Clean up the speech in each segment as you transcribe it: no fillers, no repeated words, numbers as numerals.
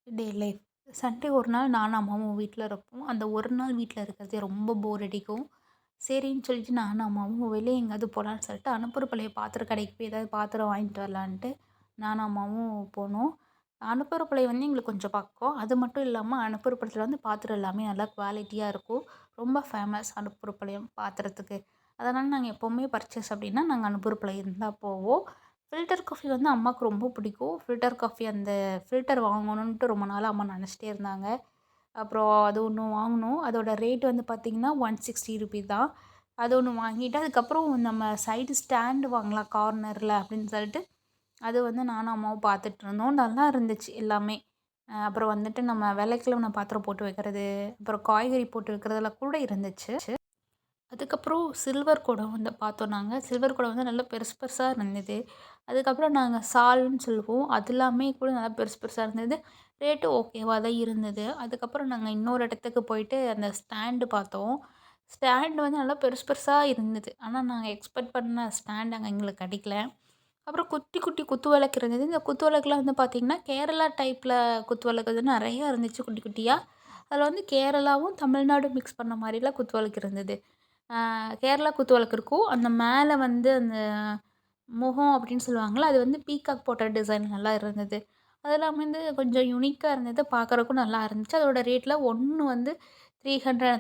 Day life. Sunday ஒரு நாள் நானும் அம்மாவும் வீட்ல இருப்போம். அந்த ஒரு நாள் வீட்ல இருக்கிறதே ரொம்ப போர் அடிக்கும். சரின்னு சொல்லிட்டு நானும் அம்மாவும் வெளிய எங்கேயாவது போலான்னு சொல்லிட்டு அனுப்புற பழைய பாத்திர கடைக்கு போய் ஏதாவது பாத்திரம் வாங்கிட்டு வரலான்ட்டு நானும் அம்மாவும் போனோம். அனுப்புறப்பளை வந்து எங்களுக்கு கொஞ்சம் பக்கம். அது மட்டும் இல்லாம அனுப்புறப்பளத்துல வந்து பாத்திரம் எல்லாமே நல்லா குவாலிட்டியா இருக்கும். ரொம்ப ஃபேமஸ் அனுப்புறப்பாளையம் பாத்திரத்துக்கு. அதனால நாங்க எப்பவுமே பர்ச்சேஸ் அப்படின்னா நாங்க அனுப்புறப்பாளையம் தான் போவோம். ஃபில்டர் காஃபி வந்து அம்மாவுக்கு ரொம்ப பிடிக்கும். ஃபில்டர் காஃபி அந்த ஃபில்டர் வாங்கணுன்ட்டு ரொம்ப நாளா அம்மா நெனச்சிட்டே இருந்தாங்க. அப்புறம் அது ஒண்ணு வாங்குனோம். அதோட ரேட் வந்து பார்த்தீங்கன்னா, ₹160 தான். அது ஒண்ணு வாங்கிட்டு, அதுக்கப்புறம் நம்ம சைடு ஸ்டாண்ட் வாங்கலாம் கார்னர்ல அப்படின்னு சொல்லிட்டு, அது வந்து நானும் அம்மாவும் பார்த்துட்ருந்தோம். நல்லா இருந்துச்சு எல்லாமே. அப்புறம் வந்துட்டு நம்ம விளக்கெழுவுன பாத்திரம் போட்டு வைக்கிறது, அப்புறம் காய்கறி போட்டு வைக்கிறதெல்லாம் கூட இருந்துச்சு. அதுக்கப்புறம் சில்வர் குடம் வந்து பார்த்தோம் நாங்க. சில்வர் குடம் வந்து நல்லா பெருசு பெருசா இருந்தது. அதுக்கப்புறம் நாங்க சால்ன்னு சொல்லுவோம். அது எல்லாமே கூட நல்லா பெருசு பெருசா இருந்தது. ரேட்டு ஓகேவா தான் இருந்தது. அதுக்கப்புறம் நாங்க இன்னொரு இடத்துக்கு போயிட்டு அந்த ஸ்டாண்டு பார்த்தோம். ஸ்டாண்ட் வந்து நல்லா பெருசு பெருசா இருந்தது. ஆனா நாங்க எக்ஸ்பெக்ட் பண்ண ஸ்டாண்ட் அங்க எங்களுக்கு கிடைக்கல. அப்புறம் குட்டி குட்டி குத்து விளக்கு இருந்தது. இந்த குத்து விளக்குலாம் வந்து பார்த்தீங்கன்னா, கேரளா டைப்ல குத்து விளக்கு வந்து நெறையா இருந்துச்சு குட்டி குட்டியா. அதில வந்து கேரளாவும், தமிழ்நாடும் மிக்ஸ் பண்ண மாரிலாம் குத்து விளக்கு இருந்தது. கேரளா குத்துவிளக்கு இருக்கும். அந்த மேல வந்து அந்த முகம் அப்படின்னு சொல்லுவாங்கல்ல, அது வந்து பீகாக் போட்ட டிசைன் நல்லா இருந்தது. அதெல்லாம் வந்து கொஞ்சம் யுனிக்கா இருந்தது. பார்க்கறதுக்கும் நல்லா இருந்துச்சு. அதோட ரேட்ல ஒண்ணு வந்து 300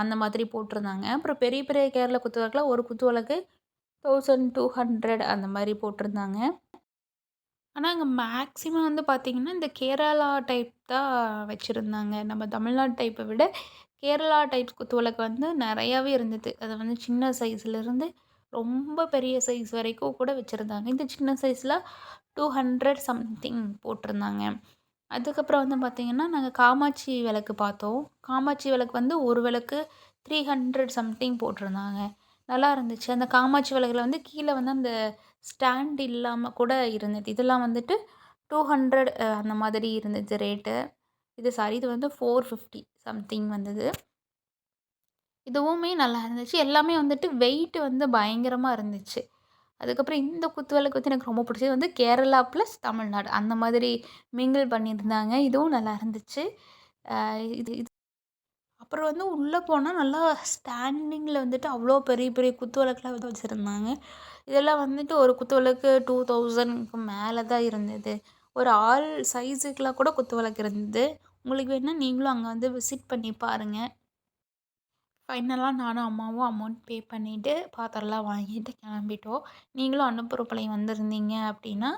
அந்த மாதிரி போட்டிருந்தாங்க. அப்புறம் பெரிய பெரிய கேரளா குத்துவிளக்குலாம் ஒரு குத்துவிளக்கு 1200 அந்த மாரி போட்டிருந்தாங்க. ஆனா, அங்க மேக்ஸிமம் வந்து பார்த்தீங்கன்னா, இந்த கேரளா டைப் தான் வச்சிருந்தாங்க. நம்ம தமிழ்நாடு டைப்ப விட கேரளா டைப் குத்துவிளக்கு வந்து நெறையாவே இருந்தது. அது வந்து சின்ன சைஸ்லேருந்து ரொம்ப பெரிய சைஸ் வரைக்கும் கூட வச்சிருந்தாங்க. இந்த சின்ன சைஸ்ல 200 சம்திங் போட்டிருந்தாங்க. அதுக்கப்புறம் வந்து பார்த்தீங்கன்னா, நாங்க காமாட்சி விளக்கு பார்த்தோம். காமாட்சி விளக்கு வந்து ஒரு விளக்கு 300 சம்திங் போட்டிருந்தாங்க. நல்லா இருந்துச்சு. அந்த காமாட்சி விளக்குல வந்து கீழ வந்து அந்த ஸ்டாண்ட் இல்லாம கூட இருந்தது. இதெல்லாம் வந்துட்டு 200 அந்த மாதிரி இருந்தது ரேட்டு. இது வந்து 450 சம்திங் வந்தது. இதுவுமே நல்லா இருந்துச்சு. எல்லாமே வந்துட்டு வெயிட் வந்து பயங்கரமா இருந்துச்சு. அதுக்கப்புறம் இந்த குத்துவிளக்கு வந்து எனக்கு ரொம்ப பிடிச்சது வந்து கேரளா ப்ளஸ் தமிழ்நாடு அந்த மாதிரி மிங்கிள் பண்ணியிருந்தாங்க. இதுவும் நல்லா இருந்துச்சு. அ இது இது அப்புறம் வந்து உள்ள போனா நல்லா ஸ்டாண்டிங்ல வந்துட்டு அவ்ளோ பெரிய பெரிய குத்துவிளக்குலாம் வந்து வச்சிருந்தாங்க. இதெல்லாம் வந்துட்டு ஒரு குத்துவிளக்கு 2000க்கு மேல தான் இருந்தது. ஒரு ஆள் சைஸுக்குலாம் கூட குத்துவிளக்கு இருந்தது. உங்களுக்கு வேணுனா நீங்களும் அங்க வந்து விசிட் பண்ணி பாருங்க. ஃபைனலா நானும் அம்மாவும் அமௌண்ட் பே பண்ணிட்டு, பாத்திரம்லாம் வாங்கிட்டு கிளம்பிட்டோம். நீங்களும் அன்னப்பூரப்பாளையம் வந்திருந்தீங்க அப்படின்னா,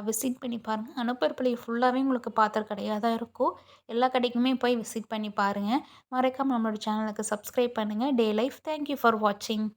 விசிட் பண்ணி பாருங்க. அன்னப்பூரப்பாளையம் ஃபுல்லாவே உங்களுக்கு பாத்திர கடையா தான் இருக்கும். எல்லா கடைக்குமே போய் விசிட் பண்ணி பாருங்க. மறக்காம நம்மளோட சேனலுக்கு சப்ஸ்கிரைப் பண்ணுங்க. Day life. Thank you for வாட்சிங்.